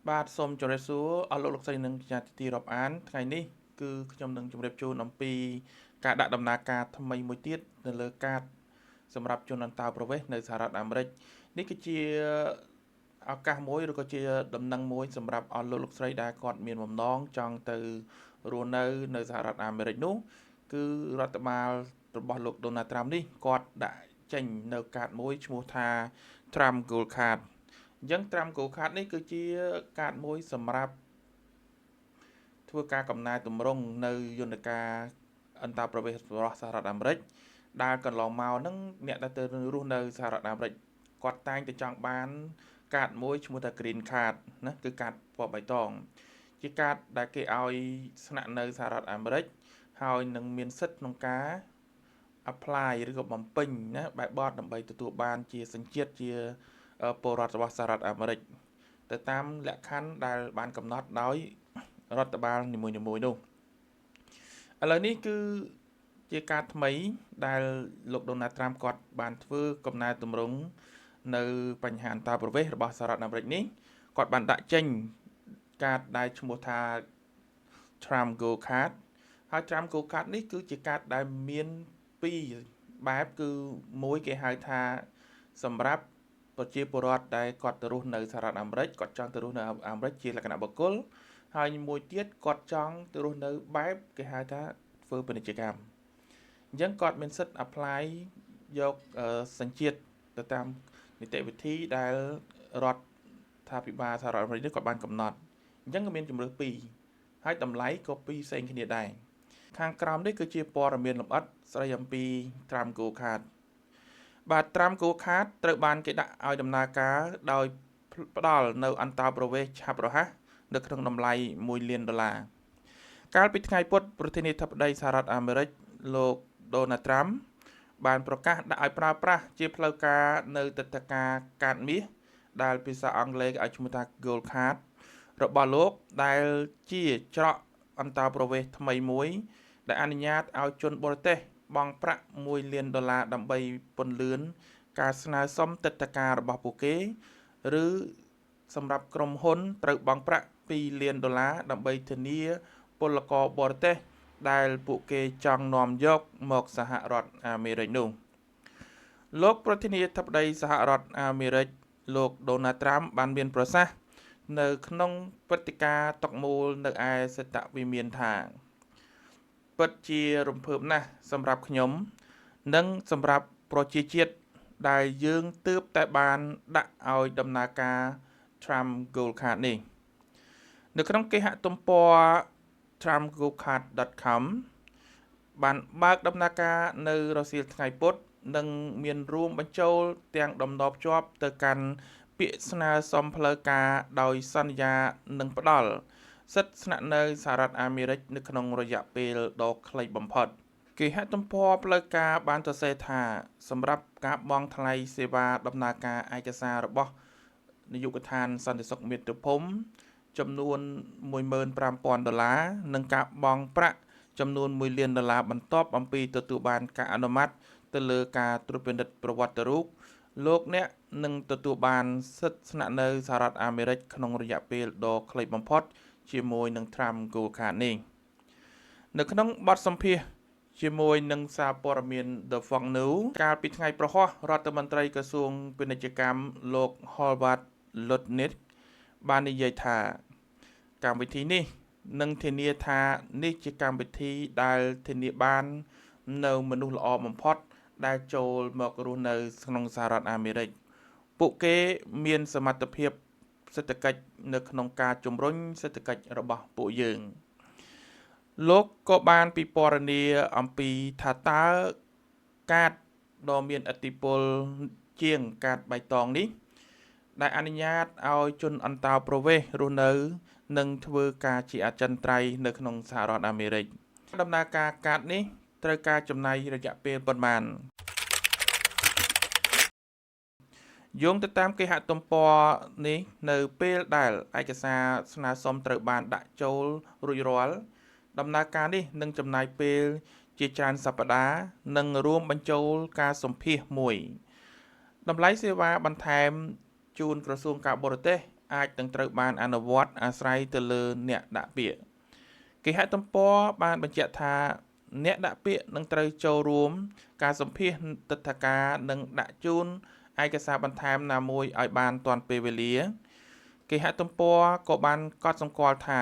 បាទសូមជម្រាបសួរអស់លោកស្រីនិងជាទីរាប់អានថ្ងៃនេះគឺខ្ញុំនឹងជម្រាបជូនអំពីការដាក់ដំណើរការថ្មីមួយទៀតនៅលើកាតសម្រាប់ជនអន្តោប្រវេសន៍នៅសហរដ្ឋអាមេរិកនេះគឺជាឱកាសមួយឬក៏ជាដំណឹងមួយសម្រាប់អស់លោកស្រីដែលគាត់មានបំណងចង់ទៅរស់នៅសហរដ្ឋអាមេរិកនោះគឺរដ្ឋបាលរបស់លោក Donald Trump នេះគាត់ដាក់ចេញនៅកាតមួយឈ្មោះថា Trump Gold Card អញ្ចឹង Trump Gold Card នេះគឺជាកាតមួយសម្រាប់ធ្វើការកំណែទម្រង់នៅយន្តការអន្តរប្រវេសន៍របស់សហរដ្ឋអាមេរិកដែលកន្លងមកហ្នឹងអ្នកដែលទៅរស់នៅសហរដ្ឋអាមេរិកគាត់តែងតែចង់បានកាតមួយឈ្មោះថា Green Card ណាគឺកាតពណ៌បៃតងជាកាតដែលគេឲ្យស្នាក់នៅសហរដ្ឋអាមេរិកហើយនឹងមានសិទ្ធិក្នុងការ apply ឬក៏បំពេញណាបែបបទដើម្បីទទួលបានជាសញ្ជាតិជាពលរដ្ឋរបស់សហរដ្ឋអាមេរិកទៅតាមលក្ខខណ្ឌដែលបានកំណត់ដោយរដ្ឋបាលនីមួយៗនោះឥឡូវនេះគឺជាការថ្មីដែលលោក Donald Trump គាត់បានធ្វើកំណែទម្រង់នៅបញ្ហាអន្តរប្រវេសន៍របស់សហរដ្ឋអាមេរិកនេះគាត់បានដាក់ចេញកាតដែលឈ្មោះថា Trump Gold Card ហើយ Trump Gold Card នេះគឺជាកាតដែលមានពីរបែបគឺមួយគេហៅថាសម្រាប់ប្រជាពលរដ្ឋដែលគាត់ទៅរស់នៅសហរដ្ឋអាមេរិកគាត់ចង់ទៅរស់នៅអាមេរិកជាលក្ខណៈបុគ្គលហើយមួយទៀតគាត់ចង់ទៅរស់នៅបែបគេហៅថាធ្វើពាណិជ្ជកម្មអញ្ចឹងគាត់មានសិទ្ធិ apply យកសញ្ជាតិទៅតាមនីតិវិធីដែលរដ្ឋាភិបាលសហរដ្ឋអាមេរិកនេះគាត់បានកំណត់អញ្ចឹងក៏មានជំរើសពីរហើយតម្លៃក៏ពីរផ្សេងគ្នាដែរខាងក្រោមនេះគឺជាព័ត៌មានលម្អិតស្ដីអំពី Trump Gold Card បាទ Trump Gold Card ត្រូវបានគេដាក់ឲ្យដំណើរការដោយផ្ដល់នៅអន្តោប្រវេសន៍ឆាប់រហ័សនៅក្នុងតម្លៃ$1 លានកាលពីថ្ងៃពុធប្រធានាធិបតីសហរដ្ឋអាមេរិកលោក Donald Trump បានប្រកាសដាក់ឲ្យប្រើប្រាស់ជាផ្លូវការនៅទឹកធការកាតមាសដែលភាសាអង់គ្លេសឲ្យឈ្មោះថា Gold Card របស់លោកដែលជាច្រកអន្តោប្រវេសន៍ថ្មីមួយដែលអនុញ្ញាតឲ្យជនបរទេសបង់ប្រាក់$1 លានដើម្បីពន្លឿនការស្នើសុំទឹកធការរបស់ពួកគេឬសម្រាប់ក្រុមហ៊ុនត្រូវបង់ប្រាក់$2 លានដើម្បីធានាពលករបរទេសដែលពួកគេចង់នាំយកមកសហរដ្ឋអាមេរិកនោះលោកប្រធានាធិបតីសហរដ្ឋអាមេរិកលោក Donald Trump បានមានប្រសាសន៍នៅក្នុងព្រឹត្តិការណ៍តុកមូលនៅឯសេតវិមានថាពិតជារំភើបណាស់សម្រាប់ខ្ញុំនិងសម្រាប់ប្រជាជាតិដែលយើងទើបតែបានដាក់ឲ្យដំណើរការ Trump Gold Card នេះនៅក្នុងគេហទំព័រ trumpgoldcard.com បានបើកដំណើរការនៅរសៀលថ្ងៃពុធនិងមានរួមបញ្ចូលទាំងដំណភ្ជាប់ទៅកាន់ពាក្យស្នើសុំផ្លូវការដោយសន្យានឹងផ្ដល់សិទ្ធិស្នាក់នៅសហរដ្ឋអាមេរិកនៅក្នុងរយៈពេលដ៏ខ្លីបំផុតគេហទំព័រផ្លូវការបានសរសេរថាសម្រាប់ការបង់ថ្លៃសេវាដំណើរការឯកសាររបស់នាយកដ្ឋានសន្តិសុខមាតុភូមិចំនួន$15,000និងការបង់ប្រាក់ចំនួន$1 លានបន្ទាប់អំពីទទួលបានការអនុម័តទៅលើការត្រួតពិនិត្យប្រវត្តិរូបលោកអ្នកនឹងទទួលបានសិទ្ធិស្នាក់នៅសហរដ្ឋអាមេរិកក្នុងរយៈពេលដ៏ខ្លីបំផុតជាមួយនឹង Trump Gold Card នេះនៅក្នុងបទសម្ភាសន៍ជាមួយនឹងសារព័ត៌មាន The Fox News កាលពីថ្ងៃប្រហ័សរដ្ឋមន្ត្រីក្រសួងពាណិជ្ជកម្មលោក Howard Lutnick បាននិយាយថាកម្មវិធីនេះនឹងធានាថានេះជាកម្មវិធីដែលធានាបាននៅមនុស្សល្អបំផុតដែលចូលមករស់នៅក្នុងសហរដ្ឋអាមេរិកពួកគេមានសមត្ថភាពសេដ្ឋកិច្ចនៅក្នុងការជំរុញសេដ្ឋកិច្ចរបស់ពួកយើងលោកក៏បានពិពណ៌នាអំពីថាតើកាតដ៏មានឥទ្ធិពលជាងកាតបៃតងនេះដែលអនុញ្ញាតឲ្យជនអន្តោប្រវេសន៍រស់នៅនិងធ្វើការជាអចិន្ត្រៃយ៍នៅក្នុងសហរដ្ឋអាមេរិកដំណើរការកាតនេះត្រូវការចំណាយរយៈពេលប៉ុន្មានយោងទៅតាមគេហទំព័រនេះនៅពេលដែលឯកសារស្នើសុំត្រូវបានដាក់ចូលរួចរាល់ដំណើរការនេះនឹងចំណាយពេលជាច្រើនសប្តាហ៍និងរួមបញ្ចូលការសម្ភាសន៍មួយតម្លៃសេវាបន្ថែមជូនក្រសួងការបរទេស អាចនឹងត្រូវបានអនុវត្តអាស្រ័យទៅលើអ្នកដាក់ពាក្យគេហទំព័របានបញ្ជាក់ថាអ្នកដាក់ពាក្យនឹងត្រូវចូលរួមការសម្ភាសទិដ្ឋាការនិងដាក់ជូនឯកសារបន្ថែមណាមួយឲ្យបានទាន់ពេលវេលាគេហទំព័រក៏បានកត់សម្គាល់ថា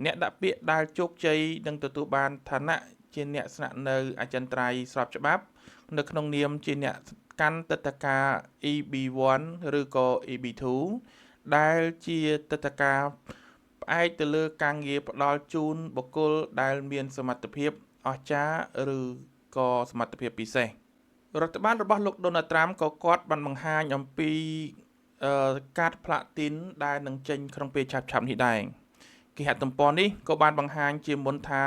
អ្នកដាក់ពាក្យដែលជោគជ័យនឹងទទួលបានឋានៈជាអ្នកស្នាក់នៅអចិន្ត្រៃយ៍ស្របច្បាប់នៅក្នុងនាមជាអ្នកកាន់ទិដ្ឋាការ EB1 ឬក៏ EB2 ដែលជាទិដ្ឋាការផ្អែកទៅលើការងារផ្ដល់ជូនបុគ្គលដែលមានសមត្ថភាពអស្ចារ្យឬក៏សមត្ថភាពពិសេសរដ្ឋបាលរបស់លោក Donald Trump ក៏គាត់បានបង្ហាញអំពីកាតផ្លាទីនដែលនឹងចេញក្នុងពេលឆាប់ៗនេះដែរគេហទំព័រនេះក៏បានបង្ហាញជាមុនថា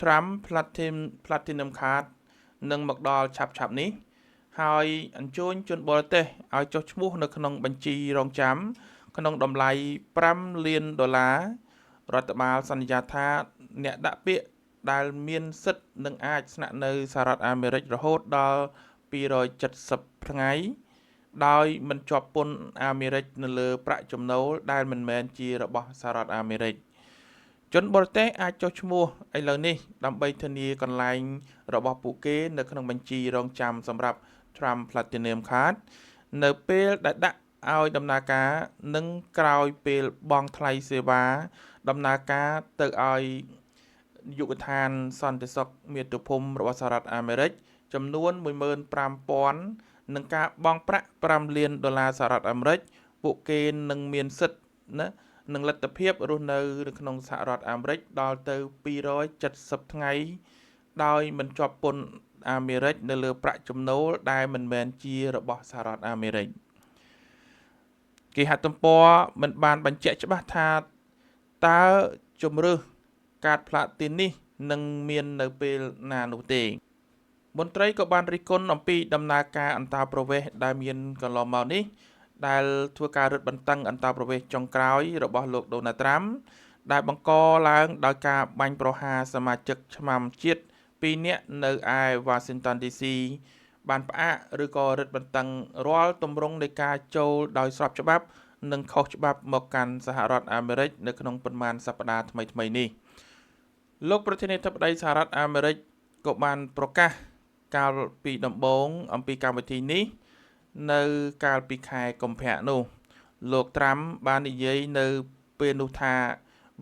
Trump Platinum Card នឹងមកដល់ឆាប់ៗនេះហើយអញ្ជើញជនបរទេសឲ្យចុះឈ្មោះនៅក្នុងបញ្ជីរងចាំក្នុងតម្លៃ$5 លានរដ្ឋបាលសន្យាថាអ្នកដាក់ពាក្យដែលមានសិទ្ធិនឹងអាចស្នាក់នៅសហរដ្ឋអាមេរិករហូតដល់270ថ្ងៃដោយមិនជាប់ពន្ធអាមេរិកនៅលើប្រាក់ចំណូលដែលមិនមែនជារបស់សហរដ្ឋអាមេរិកជនបរទេសអាចចុះឈ្មោះឥឡូវនេះដើម្បីធានាកន្លែងរបស់ពួកគេនៅក្នុងបញ្ជីរងចាំសម្រាប់ Trump Platinum Card នៅពេលដែលដាក់ឲ្យដំណើរការនិងក្រោយពេលបង់ថ្លៃសេវាដំណើរការទៅឲ្យយុវដ្ឋានសន្តិសុខមាតុភូមិរបស់សហរដ្ឋអាមេរិកចំនួន 15,000 និងការបង់ប្រាក់$5 លានសហរដ្ឋអាមេរិកពួកគេនឹងមានសិទ្ធិណានិងលទ្ធភាពរស់នៅក្នុងសហរដ្ឋអាមេរិកដល់ទៅ270ថ្ងៃដោយមិនជាប់ពន្ធអាមេរិកនៅលើប្រាក់ចំណូលដែលមិនមែនជារបស់សហរដ្ឋអាមេរិកគេហទំព័រមិនបានបញ្ជាក់ច្បាស់ថាតើជំរើសកាតផ្លាទីននេះនឹងមាននៅពេលណានោះទេមន្ត្រីក៏បានរិះគន់អំពីដំណើរការអន្តោប្រវេសន៍ដែលមានកន្លងមកនេះដែលធ្វើការរឹតបន្តឹងអន្តោប្រវេសន៍ចុងក្រោយរបស់លោក Donald Trump ដែលបង្កឡើងដោយការបាញ់ប្រហារសមាជិកឆ្មាំជាតិ2នាក់នៅឯ Washington DC បានផ្អាកឬក៏រឹតបន្តឹងរាល់ទម្រង់នៃការចូលដោយស្របច្បាប់និងខុសច្បាប់មកកាន់សហរដ្ឋអាមេរិកនៅក្នុងប៉ុន្មានសប្តាហ៍ថ្មីៗនេះលោកប្រធានាធិបតីសហរដ្ឋអាមេរិកក៏បានប្រកាសកាលពីដំបូងអំពីកម្មវិធីនេះនៅកាលពីខែកុម្ភៈនោះលោកត្រាំបាននិយាយនៅពេលនោះថា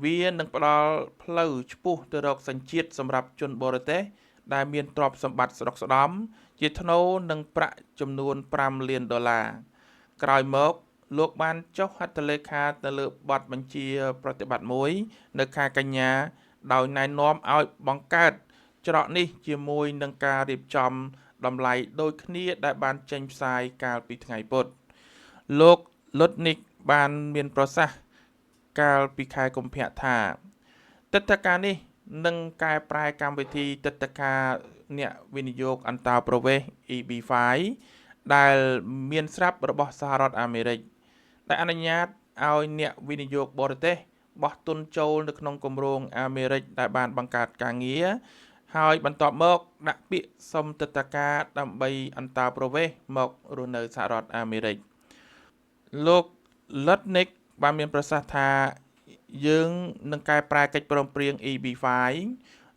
វានឹងផ្ដល់ផ្លូវឆ្ពោះទៅរកសញ្ជាតិសម្រាប់ជនបរទេសដែលមានទ្រព្យសម្បត្តិស្រុកស្ដំជាថ្នូរនឹងប្រាក់ចំនួន$5 លានក្រោយមកលោកបានចុះហត្ថលេខាទៅលើបទបញ្ជាប្រតិបត្តិមួយនៅខែកញ្ញាដោយណែនាំឲ្យបង្កើតច្រកនេះជាមួយនឹងការរៀបចំតម្លៃដូចគ្នាដែលបានចេញផ្សាយកាលពីថ្ងៃពុធលោក Lutnick បានមានប្រសាសន៍កាលពីខែកុម្ភៈថាទិដ្ឋាការនេះនឹងកែប្រែកម្មវិធីទិដ្ឋាការអ្នកវិនិយោគអន្តោប្រវេសន៍ EB5 ដែលមានស្រាប់របស់សហរដ្ឋអាមេរិកដែលអនុញ្ញាតឲ្យអ្នកវិនិយោគបរទេសបោះទុនចូលនៅក្នុងគម្រោងអាមេរិកដែលបានបង្កើតការងារហើយបន្ទាប់មកដាក់ពាក្យសុំទិដ្ឋាការដើម្បីអន្តោប្រវេសន៍មករស់នៅសហរដ្ឋអាមេរិកលោក Lutnick បានមានប្រសាសន៍ថាយើងនឹងកែប្រែកិច្ចព្រមព្រៀង EB5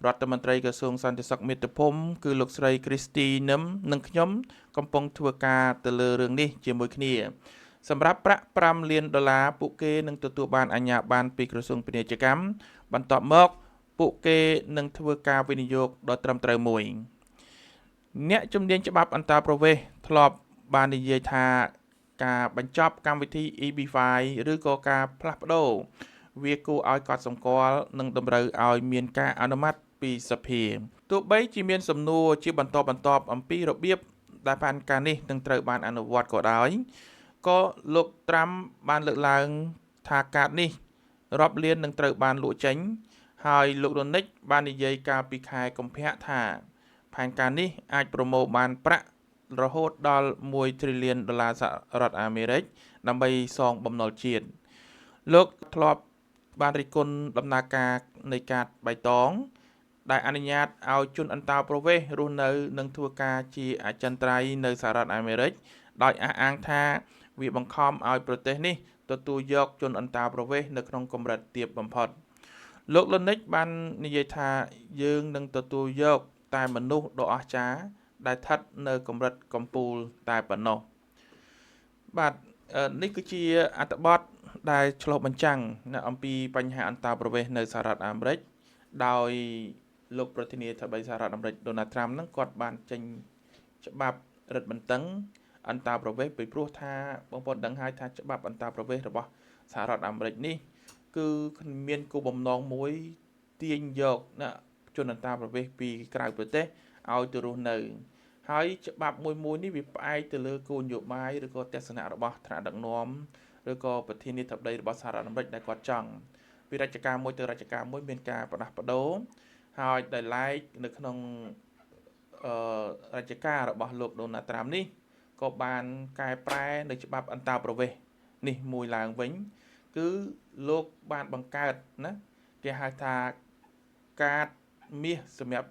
រដ្ឋមន្ត្រីក្រសួងសន្តិសុខមាតុភូមិគឺលោកស្រី Kristi Noem និងខ្ញុំកំពុងធ្វើការទៅលើរឿងនេះជាមួយគ្នាសម្រាប់ប្រាក់$5 លានពួកគេនឹងទទួលបានអាជ្ញាប័ណ្ណពីក្រសួងពាណិជ្ជកម្មបន្ទាប់មកពួកគេនឹងធ្វើការវិនិយោគដ៏ត្រឹមត្រូវមួយអ្នកជំនាញច្បាប់អន្តោប្រវេសន៍ធ្លាប់បាននិយាយថាការបញ្ចប់កម្មវិធី EB5 ឬក៏ការផ្លាស់ប្ដូរវាគួរឲ្យកត់សម្គាល់និងតម្រូវឲ្យមានការអនុម័តពីសភាទោះបីជាមានសំណួរជាបន្តបន្ទាប់អំពីរបៀបដែលផែនការនេះនឹងត្រូវបានអនុវត្តក៏ដោយក៏លោកត្រាំបានលើកឡើងថាកាតនេះរាប់លាននឹងត្រូវបានលក់ចេញហើយលោក Lutnick បាននិយាយកាលពីខែកុម្ភៈថាផែនការនេះអាចប្រមូលបានប្រាក់រហូតដល់$1 trillion សហរដ្ឋអាមេរិកដើម្បីសងបំណុលជាតិលោកធ្លាប់បានរិះគន់ដំណើរការនៃកាតបៃតងដែលអនុញ្ញាតឲ្យជនអន្តោប្រវេសន៍រស់នៅនិងធ្វើការជាអចិន្ត្រៃយ៍នៅសហរដ្ឋអាមេរិកដោយអះអាងថាវាបង្ខំឲ្យប្រទេសនេះ ទទួលយកជនអន្តោប្រវេសន៍នៅក្នុងកម្រិតទាបបំផុតលោកលនិចបាននិយាយថាយើងនឹងទទួលយកតែមនុស្សដ៏អស្ចារ្យដែលស្ថិតនៅកម្រិតកំពូលតែប៉ុណ្ណោះបាទនេះគឺជាអត្ថបទដែលឆ្លុះបញ្ចាំងអំពីបញ្ហាអន្តោប្រវេសន៍នៅសហរដ្ឋអាមេរិកដោយលោកប្រធានាធិបតីសហរដ្ឋអាមេរិកដូណាល់ត្រាំហ្នឹងគាត់បានចេញច្បាប់រឹតបន្តឹងអន្តោប្រវេសន៍ពីព្រោះថាបងប្អូនដឹងហើយថាច្បាប់អន្តោប្រវេសន៍របស់សហរដ្ឋអាមេរិកនេះគឺមានគោលបំណងមួយទាញយកជនអន្តោប្រវេសន៍ពីក្រៅប្រទេសឲ្យទៅរស់នៅហើយច្បាប់មួយនេះវាផ្អែកទៅលើគោលនយោបាយឬក៏ទស្សនៈរបស់ថ្នាក់ដឹកនាំឬក៏ប្រធានាធិបតីរបស់សហរដ្ឋអាមេរិកដែលគាត់ចង់ពីរាជការមួយទៅរាជការមួយមានការផ្លាស់ប្ដូរហើយដែលឡែកនៅក្នុងរាជការរបស់លោកដូណាល់ត្រាំនេះក៏បានកែប្រែនៅច្បាប់អន្តោប្រវេសន៍នេះមួយឡើងវិញគឺលោកបានបង្កើតណាគេហៅថាកាតមាសសម្រាប់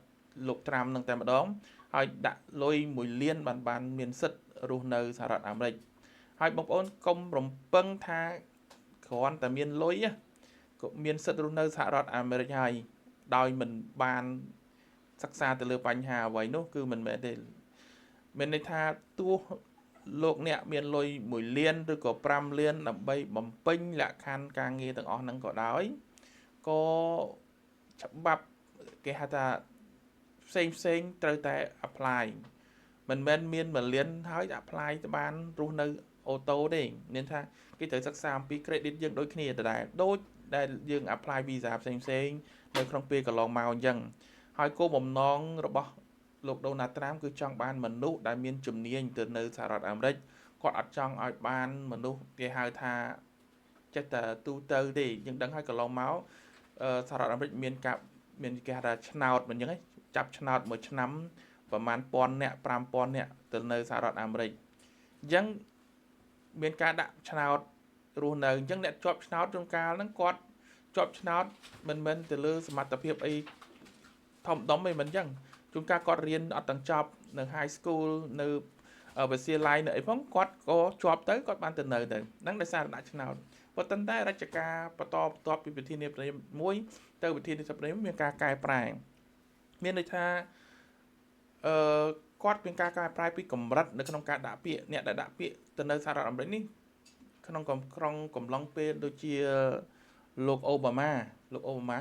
លោកត្រាំនឹងតែម្ដងហើយដាក់លុយ1លានបានមានសិទ្ធិរស់នៅសហរដ្ឋអាមេរិកហើយបងប្អូនកុំរំពឹងថាគ្រាន់តែមានលុយក៏មានសិទ្ធិរស់នៅសហរដ្ឋអាមេរិកហើយដោយមិនបានសិក្សាទៅលើបញ្ហាអ្វីនោះគឺមិនមែនទេមានន័យថាទោះលោកអ្នកមានលុយ1លានឬក៏5លានដើម្បីបំពេញលក្ខខណ្ឌការងារទាំងអស់ហ្នឹងក៏ដោយក៏ច្បាប់គេហៅថាផ្សេងត្រូវតែ apply មិនមែនមាន1លានហើយ apply ទៅបានរស់នៅអូតូទេមានថាគេត្រូវសិក្សាអំពី credit យើងដូចគ្នាដដែលដូចដែលយើង apply visa ផ្សេងនៅក្នុងពេលកន្លងមកអញ្ចឹងហើយគោលបំណងរបស់លោកដូណាល់ត្រាំគឺចង់បានមនុស្សដែលមានជំនាញទៅនៅសហរដ្ឋអាមេរិកគាត់អត់ចង់ឲ្យបានមនុស្សគេហៅថាចេះតែទូទៅទេយើងដឹងហើយកន្លងមកសហរដ្ឋអាមេរិកមានគេហៅថាឆ្នោតមិនអញ្ចឹងចាប់ឆ្នោតមួយឆ្នាំប្រហែល1000នាក់5000នាក់ទៅនៅសហរដ្ឋអាមេរិកអញ្ចឹងមានការដាក់ឆ្នោតរស់នៅអញ្ចឹងអ្នកជាប់ឆ្នោតជួនកាលហ្នឹងគាត់ជាប់ឆ្នោតមិនមែនទៅលើសមត្ថភាពអីធំដុំអីមិនអញ្ចឹងជួនកាលគាត់រៀនអត់ទាំងចប់នៅ high school នៅវិទ្យាល័យនៅអីផងគាត់ក៏ជាប់ទៅគាត់បានទៅនៅទៅហ្នឹងដោយសារដាក់ឆ្នោតប៉ុន្តែរាជការបន្តបន្ទាប់ពីវិធាននាយមួយទៅវិធាននាយមានការកែប្រែមានន័យថាគាត់មានការកែប្រែពីកម្រិតនៅក្នុងការដាក់ពាក្យអ្នកដែលដាក់ពាក្យទៅនៅសហរដ្ឋអាមេរិកនេះក្នុងកំឡុងពេលដូចជាលោកអូបាម៉ា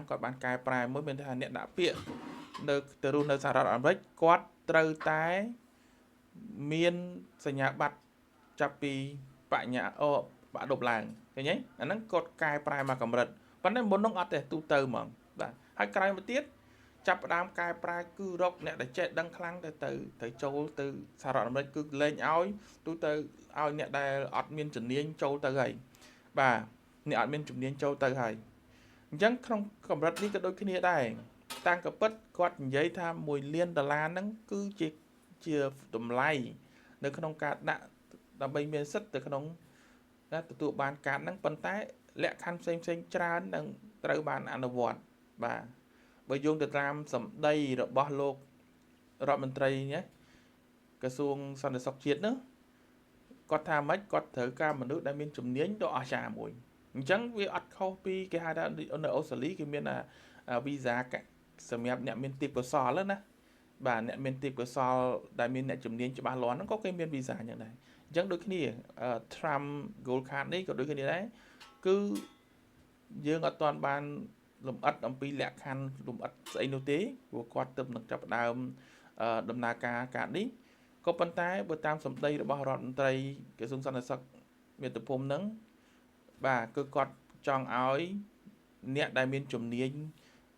គាត់បានកែប្រែមួយមានថាអ្នកដាក់ពាក្យនៅទៅរស់នៅសហរដ្ឋអាមេរិកគាត់ត្រូវតែមានសញ្ញាបត្រចាប់ពីបញ្ញាបាក់ឌុបឡើងឃើញទេអាហ្នឹងគាត់កែប្រែមកកម្រិតប៉ុន្តែមុននោះអត់ទេទូទៅហ្មងបាទហើយក្រោយមកទៀតចាប់ផ្ដើមកែប្រែគឺរកអ្នកដែលចេះដឹងខ្លាំងទៅចូលទៅសហរដ្ឋអាមេរិកគឺលែងឲ្យទូទៅឲ្យអ្នកដែលអត់មានជំនាញចូលទៅហើយបាទអ្នកអត់មានជំនាញចូលទៅហើយអញ្ចឹងក្នុងកម្រិតនេះក៏ដូចគ្នាដែរតាំងកពិតគាត់និយាយថា$1លានហ្នឹងគឺជាតម្លៃនៅក្នុងការដាក់ដើម្បីមានសិទ្ធិទៅក្នុងទទួលបានកាតហ្នឹងប៉ុន្តែលក្ខខណ្ឌផ្សេងច្រើននឹងត្រូវបានអនុវត្តបាទបើយោងទៅតាមសម្ដីរបស់លោករដ្ឋមន្ត្រីក្រសួងសន្តិសុខជាតិនោះគាត់ថាម៉េចគាត់ត្រូវការមនុស្សដែលមានជំនាញដ៏អស្ចារ្យមួយអញ្ចឹងវាអត់ខុសពីគេហៅថានៅអូស្ត្រាលីគេមានវីសាសម្រាប់អ្នកមានទេពកោសល្យណាបាទអ្នកមានទេពកោសល្យដែលមានអ្នកជំនាញច្បាស់លាស់ហ្នឹងក៏គេមានវីសាយ៉ាងដែរអញ្ចឹងដូចគ្នា Trump Gold Card នេះក៏ដូចគ្នាដែរគឺយើងអត់ទាន់បានលម្អិតអំពីលក្ខខណ្ឌលម្អិតស្អីនោះទេព្រោះគាត់ទើបនឹងចាប់ផ្ដើមដំណើរការកាតនេះក៏ប៉ុន្តែបើតាមសម្ដីរបស់រដ្ឋមន្ត្រីក្រសួងសន្តិសុខមាតុភូមិហ្នឹងបាទគឺគាត់ចង់ឲ្យអ្នកដែលមានជំនាញ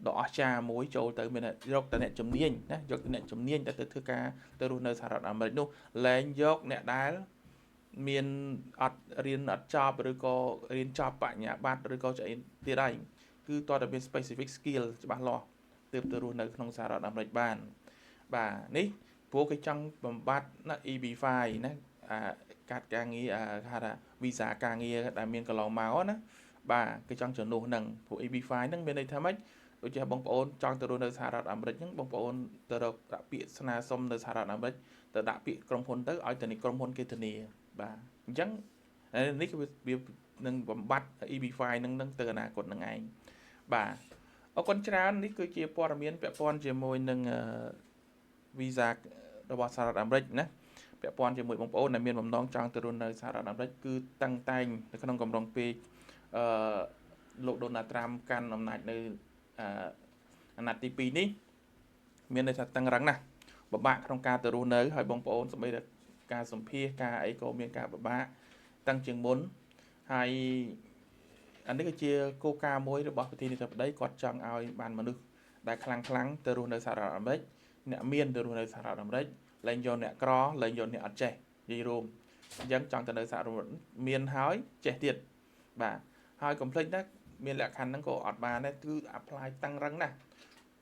ដ៏អស្ចារ្យមួយចូលទៅមានយកតែអ្នកជំនាញណាយកតែអ្នកជំនាញទៅធ្វើការទៅរស់នៅសហរដ្ឋអាមេរិកនោះលែងយកអ្នកដែលមានអត់រៀនអត់ចប់ឬក៏រៀនចប់បញ្ញាបត្រឬក៏ស្អីទៀតហើយគឺតើតែមាន specific skill ច្បាស់លាស់ទើបទៅរស់នៅក្នុងសហរដ្ឋអាមេរិកបានបាទនេះព្រោះគេចង់បំបត្តិណា EB5 ណាកាត់ការងារគេហៅថា visa ការងារដែលមានកន្លងមកណាបាទគេចង់ជំនួសហ្នឹងព្រោះ EB5 ហ្នឹងមានន័យថាម៉េចដូចជាបងប្អូនចង់ទៅរស់នៅសហរដ្ឋអាមេរិកហ្នឹងបងប្អូនទៅរកដាក់ពាក្យស្នើសុំនៅសហរដ្ឋអាមេរិកទៅដាក់ពាក្យក្រុមហ៊ុនទៅឲ្យតែក្រុមហ៊ុនគេធានាបាទអញ្ចឹងនេះគឺវា នឹងបំបត្តិ EB5 នឹងទៅអនាគតនឹងឯងបាទអរគុណច្រើននេះគឺជាព័ត៌មានពាក់ព័ន្ធជាមួយនឹងvisa របស់សហរដ្ឋអាមេរិកណាពាក់ព័ន្ធជាមួយបងប្អូនដែលមានបំណងចង់ទៅរស់នៅសហរដ្ឋអាមេរិកគឺតាំងតែងនៅក្នុងកំឡុងពេលលោក Donald Trump កាន់អំណាចនៅអាណត្តិទី2នេះមានន័យថាតឹងរឹងណាស់ពិបាកក្នុងការទៅរស់នៅហើយបងប្អូនសម្បីតែការសម្ភាសការអីក៏មានការពិបាកតាំងជាងមុនហើយអានេះគឺជាគោលការណ៍មួយរបស់ប្រធានាធិបតីគាត់ចង់ឲ្យបានមនុស្សដែលខ្លាំងទៅរស់នៅសហរដ្ឋអាមេរិកអ្នកមានទៅរស់នៅសហរដ្ឋអាមេរិកលែងយកអ្នកក្រលែងយកអ្នកអត់ចេះនិយាយរួមអញ្ចឹងចង់ទៅនៅសហរដ្ឋអាមេរិកមានហើយចេះទៀតបាទហើយកុំភ្លេចណាមានលក្ខខណ្ឌហ្នឹងក៏អត់បានដែរគឺ apply តាំងរឹងណាស់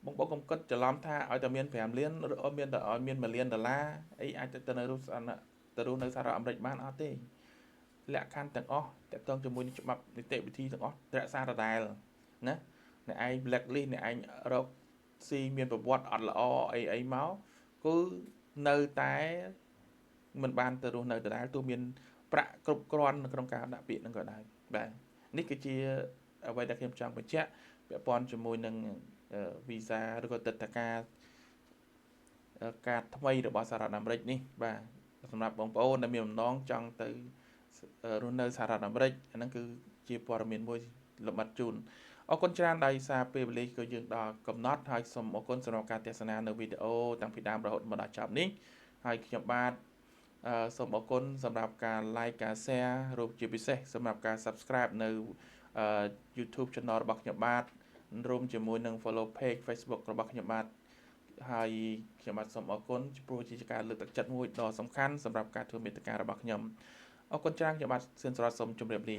បងប្អូនកុំគិតច្រឡំថាឲ្យតែមាន5លានឬមានតែឲ្យមាន1លានដុល្លារអីអាចទៅនៅរស់នៅសហរដ្ឋអាមេរិកបានអត់ទេលក្ខខណ្ឌទាំងអស់តកតងជាមួយនឹងច្បាប់នីតិវិធីទាំងអស់រក្សាដដែលណាអ្នកឯង blacklist អ្នកឯងរកស៊ីមានប្រវត្តិអត់ល្អអីមកគឺនៅតែមិនបានទៅរស់នៅដដែលទោះមានប្រាក់គ្រប់គ្រាន់នៅក្នុងការដាក់ពាក្យនឹងក៏ដោយបាទនេះគឺជាអ្វីដែលខ្ញុំចង់បញ្ជាក់ពាក់ព័ន្ធជាមួយនឹងvisa ឬក៏ទិដ្ឋាការថ្មីរបស់សហរដ្ឋអាមេរិកនេះបាទសម្រាប់បងប្អូនដែលមានបំណងចង់ទៅរស់នៅសហរដ្ឋអាមេរិកអាហ្នឹងគឺជាព័ត៌មានមួយលម្អិតជូនអរគុណច្រើនដោយសារពេលវេលាក៏យើងដល់កំណត់ហើយសូមអរគុណសម្រាប់ការទស្សនានៅវីដេអូតាំងពីដើមរហូតមកដល់ចប់នេះហើយខ្ញុំបាទសូមអរគុណសម្រាប់ការ like ការ share រួមជាពិសេសសម្រាប់ការ subscribe នៅYouTube channel របស់ខ្ញុំបាទរួមជាមួយនឹង follow page Facebook របស់ខ្ញុំបាទហើយខ្ញុំបាទសូមអរគុណព្រោះជាការលើកទឹកចិត្តមួយដ៏សំខាន់សម្រាប់ការធ្វើមេត្តារបស់ខ្ញុំអរគុណច្រើនខ្ញុំបាទសឿនស្រស់សូមជម្រាបលា